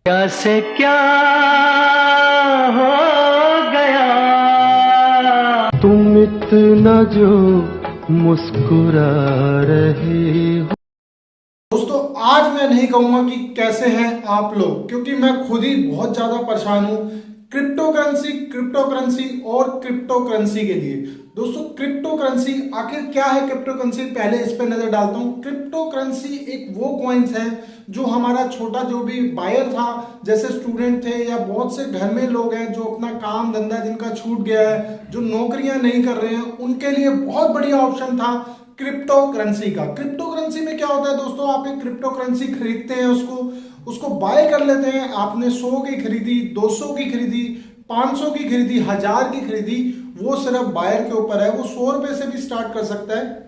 क्या से क्या हो गया, तुम इतना जो मुस्कुरा रहे हो। दोस्तों आज मैं नहीं कहूंगा कि कैसे हैं आप लोग, क्योंकि मैं खुद ही बहुत ज्यादा परेशान हूं क्रिप्टो करेंसी और क्रिप्टो करेंसी के लिए। दोस्तों क्रिप्टो करेंसी आखिर क्या है? क्रिप्टो करेंसी पहले इस पे नजर डालता हूं। क्रिप्टो करेंसी एक वो कॉइन्स है जो हमारा छोटा जो भी बायर था, जैसे स्टूडेंट थे या बहुत से घर में लोग हैं जो अपना काम धंधा जिनका छूट गया है, जो नौकरियां नहीं कर रहे हैं, उनके लिए बहुत बढ़िया ऑप्शन था क्रिप्टो करेंसी का। क्रिप्टो करेंसी में क्या होता है दोस्तों, आप एक क्रिप्टो करेंसी खरीदते हैं, उसको बाय कर लेते हैं। आपने 100 की खरीदी, 200 की खरीदी, 500 की खरीदी, 1000 की खरीदी, वो सिर्फ बायर के ऊपर है। वो 100 रुपए से भी स्टार्ट कर सकता है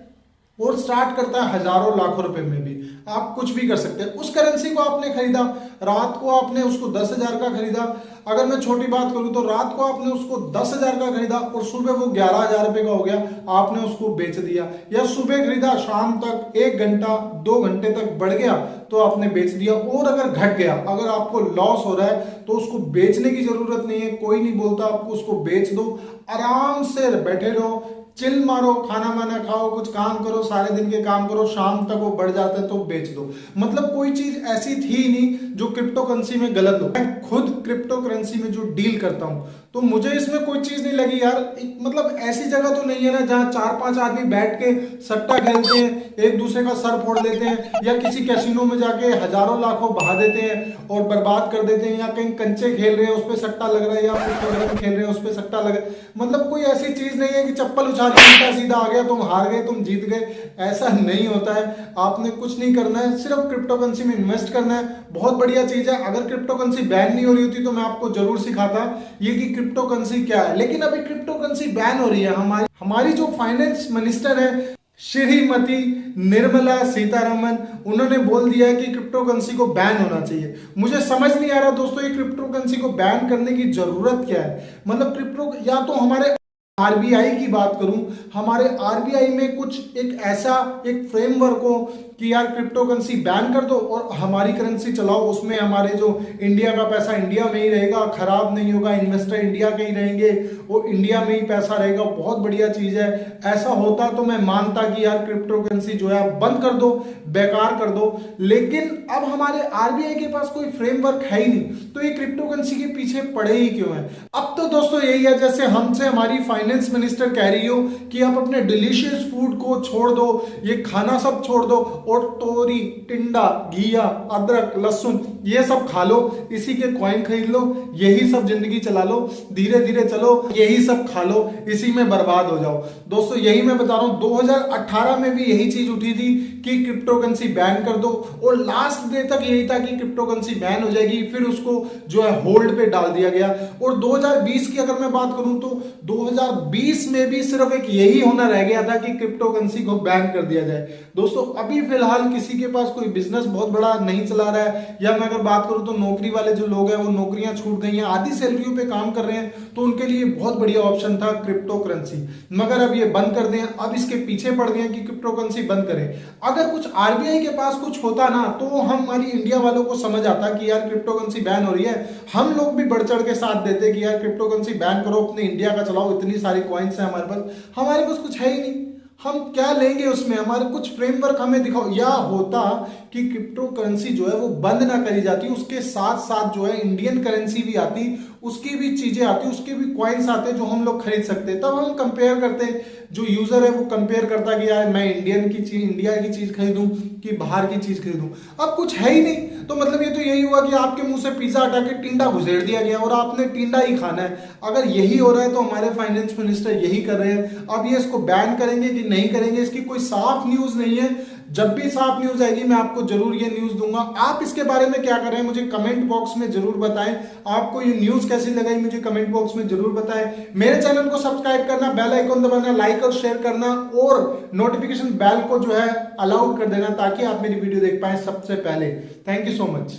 और स्टार्ट करता है हजारों लाखों रुपए में भी। आप कुछ भी कर सकते हैं। उस करेंसी को आपने खरीदा, रात को आपने उसको 10,000 का खरीदा। अगर मैं छोटी बात करूं तो रात को आपने उसको 10,000 का खरीदा और सुबह वो 11,000 रुपए का हो गया, आपने उसको बेच दिया। या सुबह खरीदा, शाम तक 1 घंटा 2 घंटे तक बढ़ गया तो आपने बेच दिया। और अगर घट गया, अगर आपको लॉस हो रहा है तो उसको बेचने की जरूरत नहीं है, कोई नहीं बोलता आपको, उसको बेच दो, आराम से बैठे रहो, चिल मारो, खाना वाना खाओ, कुछ काम करो, सारे दिन के काम करो, शाम तक वो बढ़ जाता है तो बेच दो। मतलब कोई चीज ऐसी थी नहीं जो क्रिप्टो करेंसी में गलत हो। मैं खुद क्रिप्टो करेंसी में जो डील करता हूं तो मुझे इसमें कोई चीज नहीं लगी यार। मतलब ऐसी जगह तो नहीं है ना जहां 4-5 आदमी बैठ के सट्टा खेलते हैं, एक दूसरे का सर फोड़ देते हैं, या किसी कैसीनो में जाके हजारों लाखों बहा देते हैं और बर्बाद कर देते हैं, या कहीं कंचे खेल रहे हैं उस पर सट्टा लग रहा है, या फुटबॉल खेल रहे हैं उस पर सट्टा लग रहा है। मतलब कोई ऐसी चीज नहीं है कि चप्पल उछाल के उल्टा सीधा आ गया, तुम हार गए, तुम जीत गए, ऐसा नहीं होता है। आपने कुछ नहीं करना है, सिर्फ क्रिप्टो करेंसी में इन्वेस्ट करना है। बहुत बढ़िया चीज है। अगर क्रिप्टो करेंसी बैन नहीं हो रही होती तो मैं आपको जरूर सिखाता ये कि क्रिप्टो करेंसी क्या है। लेकिन अभी क्रिप्टो करेंसी बैन हो रही है। हमारी जो फाइनेंस मिनिस्टर है श्रीमती निर्मला सीतारमन, उन्होंने बोल दिया है कि क्रिप्टो करेंसी को बैन होना चाहिए। मुझे समझ नहीं आ रहा दोस्तों ये क्रिप्टो करेंसी को बैन करने की जरूरत क्या है। मतलब क्रिप्टो, या तो हमारे आरबीआई की बात करूं, हमारे आरबीआई में कुछ एक ऐसा एक फ्रेमवर्क हो कि यार क्रिप्टो करेंसी बैन कर दो और हमारी करेंसी चलाओ, उसमें हमारे जो इंडिया का पैसा इंडिया में ही रहेगा, खराब नहीं होगा, इन्वेस्टर इंडिया के ही रहेंगे, वो इंडिया में ही पैसा रहेगा। बहुत बढ़िया चीज है। ऐसा होता तो मैं मानता कि यार क्रिप्टो करेंसी जो है आप बंद कर दो, बेकार कर दो। लेकिन अब हमारे आरबीआई के पास कोई फ्रेमवर्क है ही नहीं, तो ये क्रिप्टो करेंसी के पीछे पड़े ही क्यों है? अब तो दोस्तों यही है, जैसे हमसे हमारी फाइनेंस मिनिस्टर कह रही हो कि आप अपने डिलीशियस फूड को छोड़ दो, ये खाना सब छोड़ दो और तोरी, टिंडा, घिया, अदरक, लहसुन ये सब खा लो, इसी के कॉइन खरीद लो, यही सब जिंदगी चला लो, धीरे धीरे चलो, यही सब खा लो, इसी में बर्बाद हो जाओ। दोस्तों यही मैं बता रहा हूं, 2018 में भी यही चीज उठी थी कि क्रिप्टो करेंसी बैन कर दो, और लास्ट डे तक यही था कि क्रिप्टो करेंसी बैन हो जाएगी। फिर उसको जो है होल्ड पे डाल दिया गया। और 2020 की अगर मैं बात करूं तो 2020 में भी सिर्फ एक यही होना रह गया था कि क्रिप्टो करेंसी को बैन कर दिया जाए। दोस्तों अभी फिलहाल किसी के पास कोई बिजनेस बहुत बड़ा नहीं चला रहा है, या मैं अगर बात करूं तो नौकरी वाले जो लोग हैं वो नौकरियां छूट गई हैं, आधी सैलरियों पे काम कर रहे हैं, तो उनके लिए बहुत बढ़िया ऑप्शन था क्रिप्टो करेंसी। मगर अब ये बंद कर दें, अब इसके पीछे पड़ गए कि क्रिप्टो करेंसी बंद करें। अगर कुछ आरबीआई के पास कुछ होता ना तो हमारी इंडिया वालों को समझ आता कि यार क्रिप्टो करेंसी बैन हो रही है, हम लोग भी बढ़ चढ़ के साथ देते कि यार क्रिप्टो करेंसी बैन करो, अपने इंडिया का चलाओ, इतनी सारी कॉइन्स है हमारे पास कुछ है ही नहीं, हम क्या लेंगे उसमें? हमारे कुछ फ्रेमवर्क हमें दिखाओ। या होता कि क्रिप्टो करेंसी जो है वो बंद ना करी जाती, उसके साथ साथ जो है इंडियन करेंसी भी आती, उसकी भी चीजें आती, उसके भी कॉइन्स आते जो हम लोग खरीद सकते। तब हम कंपेयर करते, जो यूजर है वो कंपेयर करता कि यार मैं इंडिया की चीज खरीदूं कि बाहर की चीज खरीदूं। अब कुछ है ही नहीं, तो मतलब ये तो यही हुआ कि आपके मुंह से पिज्जा हटा के टिंडा घुसेड़ दिया गया और आपने टिंडा ही खाना है। अगर यही हो रहा है तो हमारे फाइनेंस मिनिस्टर यही कर रहे हैं। अब ये इसको बैन करेंगे कि नहीं करेंगे, इसकी कोई साफ न्यूज नहीं है। जब भी साफ न्यूज आएगी मैं आपको जरूर ये न्यूज दूंगा। आप इसके बारे में क्या कर रहे हैं मुझे कमेंट बॉक्स में जरूर बताएं। आपको ये न्यूज कैसी लगाई मुझे कमेंट बॉक्स में जरूर बताएं। मेरे चैनल को सब्सक्राइब करना, बेल आइकन दबाना, लाइक और शेयर करना, और नोटिफिकेशन बेल को जो है अलाउड कर देना, ताकि आप मेरी वीडियो देख पाए सबसे पहले। Thank you so much.